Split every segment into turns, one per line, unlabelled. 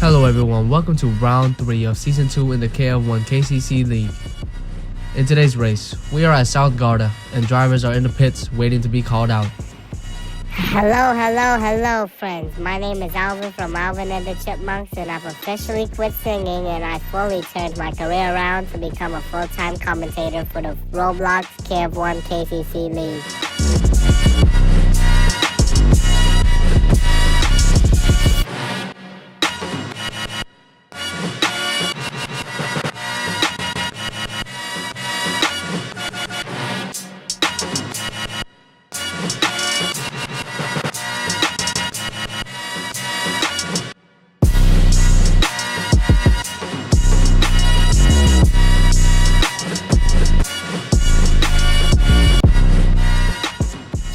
Hello everyone, welcome to round 3 of season 2 in the KF1KCC league. In today's race, we are at South Garda and drivers are in the pits waiting to be called out.
Hello friends. My name is Alvin from Alvin and the Chipmunks, and I've officially quit singing and I fully turned my career around to become a full-time commentator for the Roblox KF1KCC league.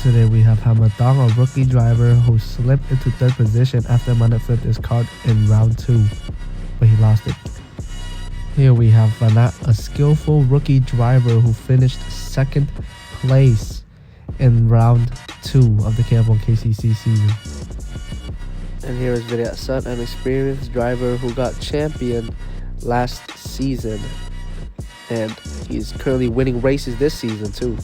Today we have Hamiltong, a rookie driver who slipped into 3rd position after Manith flipped his cart in round 2, but he lost it. Here we have Vannac, a skillful rookie driver who finished 2nd place in round 2 of the KF1KCC season. And here is Vireak, an experienced driver who got champion last season, and he's currently winning races this season too.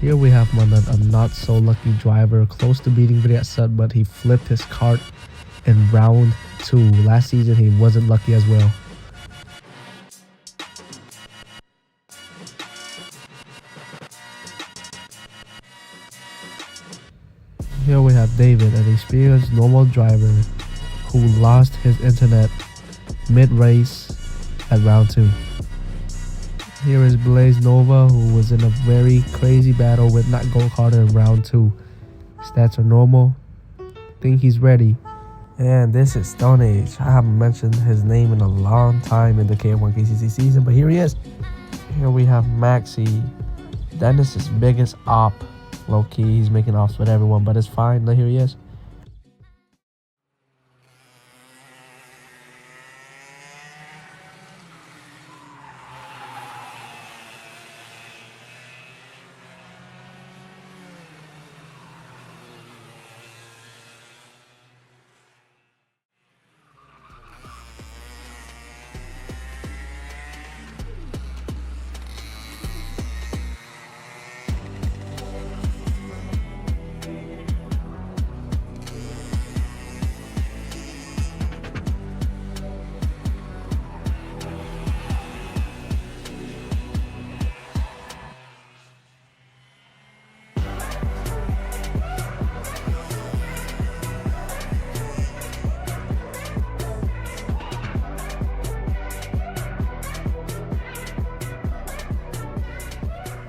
Here we have Manith, a not so lucky driver, close to beating Vireak, but he flipped his cart in round 2. Last season he wasn't lucky as well. Here we have David, an experienced normal driver who lost his internet mid-race at round 2. Here is Blaze Nova, who was in a very crazy battle with not go-karter in round 2. Stats are normal. Think he's ready. And this is Stoneage. I haven't mentioned his name in a long time in the KF1KCC season, but here he is. Here we have Maxy, Dennis's biggest op. Low-key, he's making offs with everyone, but it's fine. Here he is.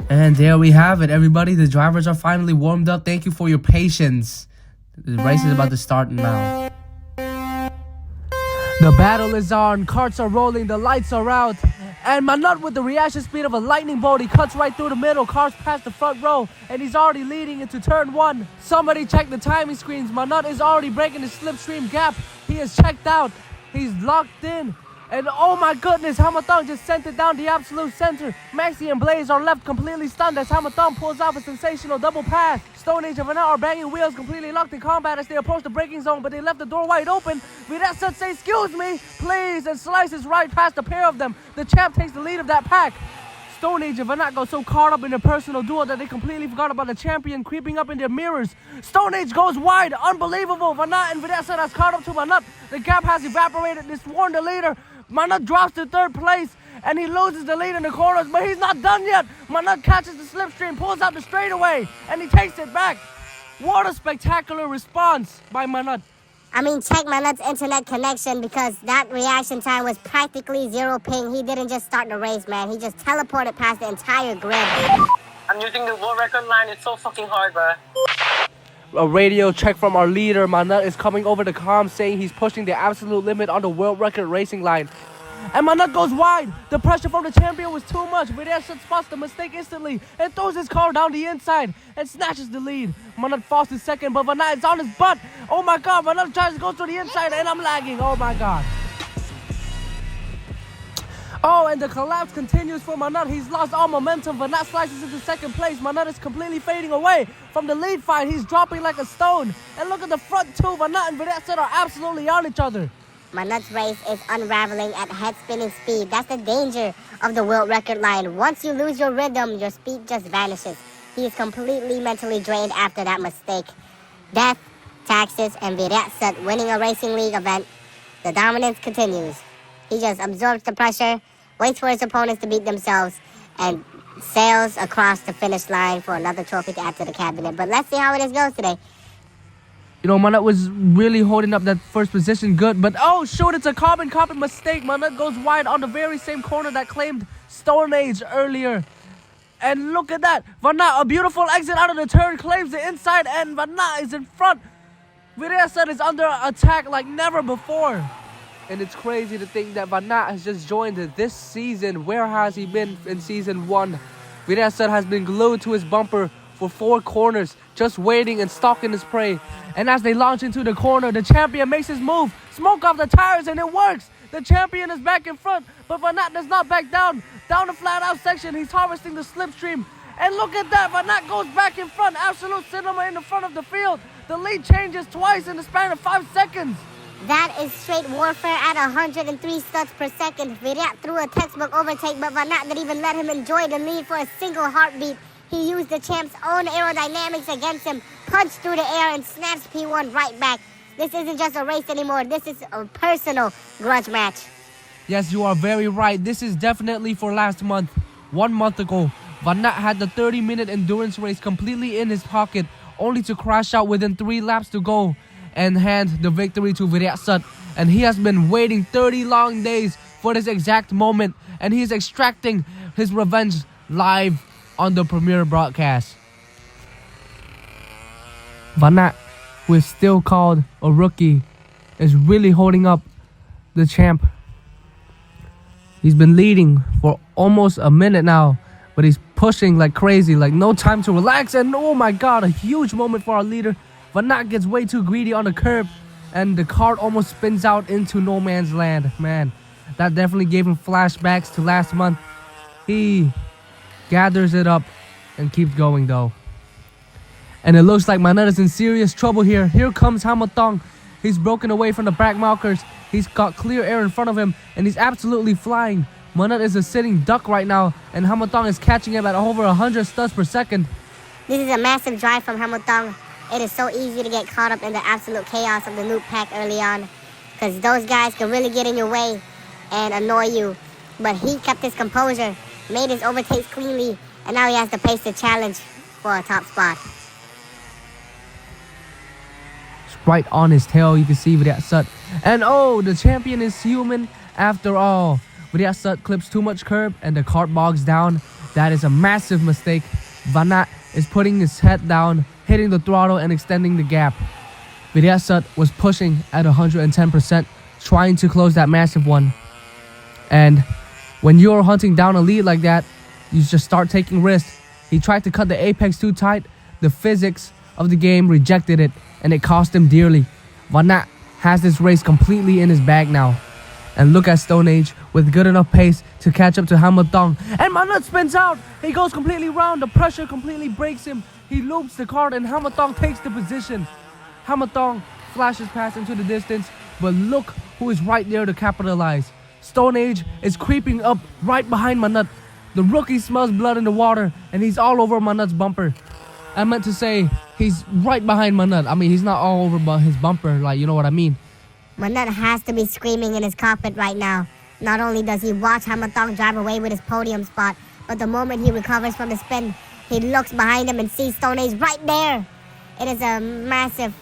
And there we have it, everybody. The drivers are finally warmed up. Thank you for your patience. The race is about to start now. The battle is on. Carts are rolling. The lights are out. And Manith, with the reaction speed of a lightning bolt, he cuts right through the middle. Cars past the front row. And he's already leading into turn 1. Somebody check the timing screens. Manith is already breaking the slipstream gap. He is checked out. He's locked in. And oh my goodness, Hamiltong just sent it down the absolute center. Maxy and Blaze are left completely stunned as Hamiltong pulls off a sensational double pass. Stoneage and Vannac are banging wheels, completely locked in combat as they approach the braking zone, but they left the door wide open. Vireak says, excuse me, please, and slices right past the pair of them. The champ takes the lead of that pack. Stoneage and Vannac got so caught up in their personal duel that they completely forgot about the champion creeping up in their mirrors. Stoneage goes wide, unbelievable. Vannac and Vireak has caught up to Manith. The gap has evaporated, they sworn the leader. Manith drops to 3rd place and he loses the lead in the corners, but he's not done yet. Manith catches the slipstream, pulls out the straightaway, and he takes it back. What a spectacular response by Manith.
Check Manith's internet connection, because that reaction time was practically 0 ping. He didn't just start the race, man. He just teleported past the entire grid.
I'm using the world record line. It's so fucking hard, bro.
A radio check from our leader. Manith is coming over the comm saying he's pushing the absolute limit on the world record racing line. And Manith goes wide. The pressure from the champion was too much. Vireak spots the mistake instantly and throws his car down the inside and snatches the lead. Manith falls to 2nd, but Vannac is on his butt. Oh my god, Manith tries to go to the inside and I'm lagging. Oh my god. Oh, and the collapse continues for Manith. He's lost all momentum. Vannac slices into 2nd place. Manith is completely fading away from the lead fight. He's dropping like a stone. And look at the front two. Vannac and Vireak are absolutely on each other.
Manith's race is unraveling at head-spinning speed. That's the danger of the world record line. Once you lose your rhythm, your speed just vanishes. He is completely mentally drained after that mistake. Death, taxes, and Vireak winning a racing league event. The dominance continues. He just absorbs the pressure, waits for his opponents to beat themselves, and sails across the finish line for another trophy to add to the cabinet. But let's see how it goes today.
You know, Manith was really holding up that first position good, but oh shoot, it's a carbon mistake. Manith goes wide on the very same corner that claimed Stoneage earlier. And look at that, Vannac, a beautiful exit out of the turn, claims the inside, and Vannac is in front. Vireak is under attack like never before. And it's crazy to think that Vannac has just joined this season. Where has he been in season 1? Vireak has been glued to his bumper for 4 corners, just waiting and stalking his prey. And as they launch into the corner, the champion makes his move, smoke off the tires, and it works. The champion is back in front, but Vannac does not back down. Down the flat out section, he's harvesting the slipstream. And look at that, Vannac goes back in front. Absolute cinema in the front of the field. The lead changes twice in the span of 5 seconds.
That is straight warfare at 103 studs per second. Vireak threw a textbook overtake, but Vannac didn't even let him enjoy the lead for a single heartbeat. He used the champ's own aerodynamics against him, punched through the air, and snaps P1 right back. This isn't just a race anymore. This is a personal grudge match.
Yes, you are very right. This is definitely for last month. 1 month ago, Vannac had the 30-minute endurance race completely in his pocket, only to crash out within 3 laps to go and hand the victory to Vireak. And he has been waiting 30 long days for this exact moment, and he is extracting his revenge live on the premiere broadcast. Vannac, who is still called a rookie, is really holding up the champ. He's been leading for almost a minute now, but he's pushing like crazy, like no time to relax. And oh my god, a huge moment for our leader. Vannac gets way too greedy on the curb, and the cart almost spins out into no man's land. Man, that definitely gave him flashbacks to last month. He gathers it up and keeps going though. And it looks like Manith is in serious trouble here. Here comes Hamiltong. He's broken away from the back markers. He's got clear air in front of him, and he's absolutely flying. Manith is a sitting duck right now, and Hamiltong is catching him at over 100 studs per second.
This is a massive drive from Hamiltong. It is so easy to get caught up in the absolute chaos of the loop pack early on, because those guys can really get in your way and annoy you. But he kept his composure, made his overtakes cleanly, and now he has the pace to challenge for a top spot.
Right on his tail, you can see Vireak. And oh, the champion is human after all. Vireak clips too much curb and the cart bogs down. That is a massive mistake. Vannac is putting his head down, hitting the throttle and extending the gap. Vireak was pushing at 110%, trying to close that massive one. And when you're hunting down a lead like that, you just start taking risks. He tried to cut the apex too tight. The physics of the game rejected it, and it cost him dearly. Vannac has this race completely in his bag now. And look at Stoneage with good enough pace to catch up to Hamiltong. And Manith spins out. He goes completely round. The pressure completely breaks him. He loops the cart and Hamiltong takes the position. Hamiltong flashes past into the distance, but look who is right there to capitalize. Stoneage is creeping up right behind Manith. The rookie smells blood in the water, and he's all over Manith's bumper. I meant to say he's right behind Manith. I mean, he's not all over his bumper, like, you know what I mean.
Manith has to be screaming in his cockpit right now. Not only does he watch Hamiltong drive away with his podium spot, but the moment he recovers from the spin, he looks behind him and sees Stoneage right there. It is a massive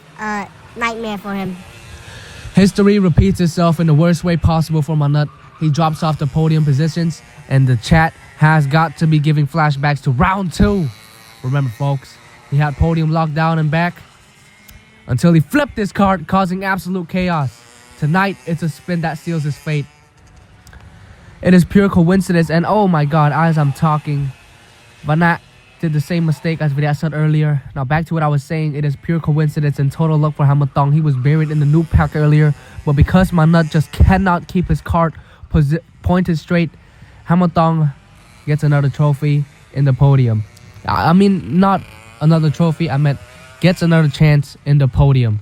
nightmare for him.
History repeats itself in the worst way possible for Manith. He drops off the podium positions, and the chat has got to be giving flashbacks to round 2. Remember, folks, he had podium locked down and back until he flipped his cart, causing absolute chaos. Tonight, it's a spin that seals his fate. It is pure coincidence, and oh my god, as I'm talking, Vannac did the same mistake as Vireak said earlier. Now back to what I was saying, it is pure coincidence and total luck for Hamiltong. He was buried in the noob pack earlier, but because Manith just cannot keep his cart pointed straight, Hamiltong gets another trophy in the podium. I mean, not another trophy, I meant gets another chance in the podium.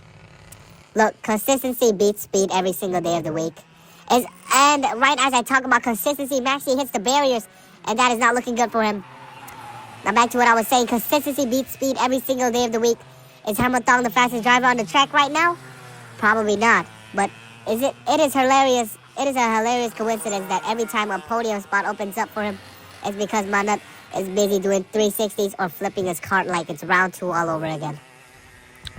Look, consistency beats speed every single day of the week. And right as I talk about consistency, Maxy hits the barriers, and that is not looking good for him. Now back to what I was saying, consistency beats speed every single day of the week. Is Hamiltong the fastest driver on the track right now? Probably not, but it is hilarious. It is a hilarious coincidence that every time a podium spot opens up for him, it's because Manith is busy doing 360s or flipping his cart like it's round 2 all over again.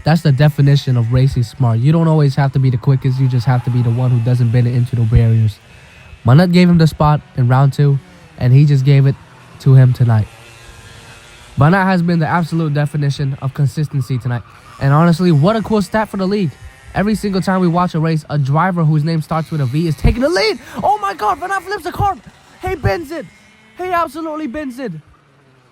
That's the definition of racing smart. You don't always have to be the quickest. You just have to be the one who doesn't bend it into the barriers. Manith gave him the spot in round 2, and he just gave it to him tonight. Vannac has been the absolute definition of consistency tonight. And honestly, what a cool stat for the league. Every single time we watch a race, a driver whose name starts with a V is taking the lead. Oh my God, Vannac flips the car. He bends it. He absolutely bends it.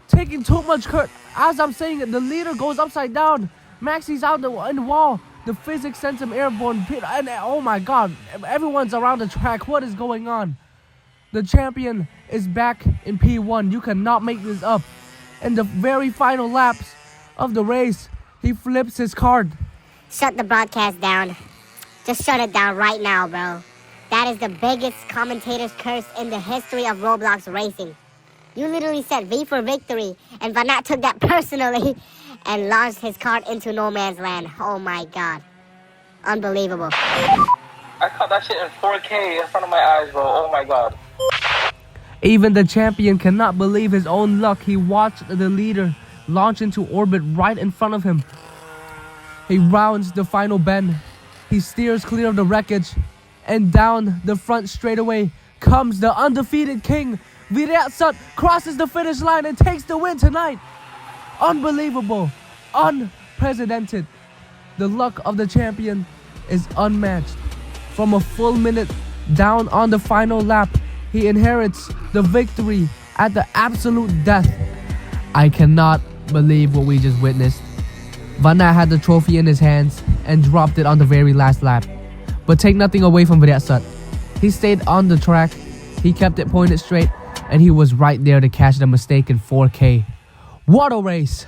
Taking too much curve. As I'm saying it, the leader goes upside down. Maxy's out in the wall. The physics sends him airborne. And oh my God, everyone's around the track. What is going on? The champion is back in P1. You cannot make this up. In the very final laps of the race, he flips his card.
Shut the broadcast down. Just shut it down right now, bro. That is the biggest commentator's curse in the history of Roblox racing. You literally said V for victory, and Vannac took that personally and launched his cart into no man's land. Oh my God. Unbelievable.
I caught that shit in 4K in front of my eyes, bro. Oh my God.
Even the champion cannot believe his own luck. He watched the leader launch into orbit right in front of him. He rounds the final bend. He steers clear of the wreckage. And down the front straightaway comes the undefeated king. Vireak crosses the finish line and takes the win tonight. Unbelievable. Unprecedented. The luck of the champion is unmatched. From a full minute down on the final lap, he inherits the victory at the absolute death. I cannot believe what we just witnessed. Vannac had the trophy in his hands and dropped it on the very last lap. But take nothing away from Vireak. He stayed on the track, he kept it pointed straight, and he was right there to catch the mistake in 4K. What a race!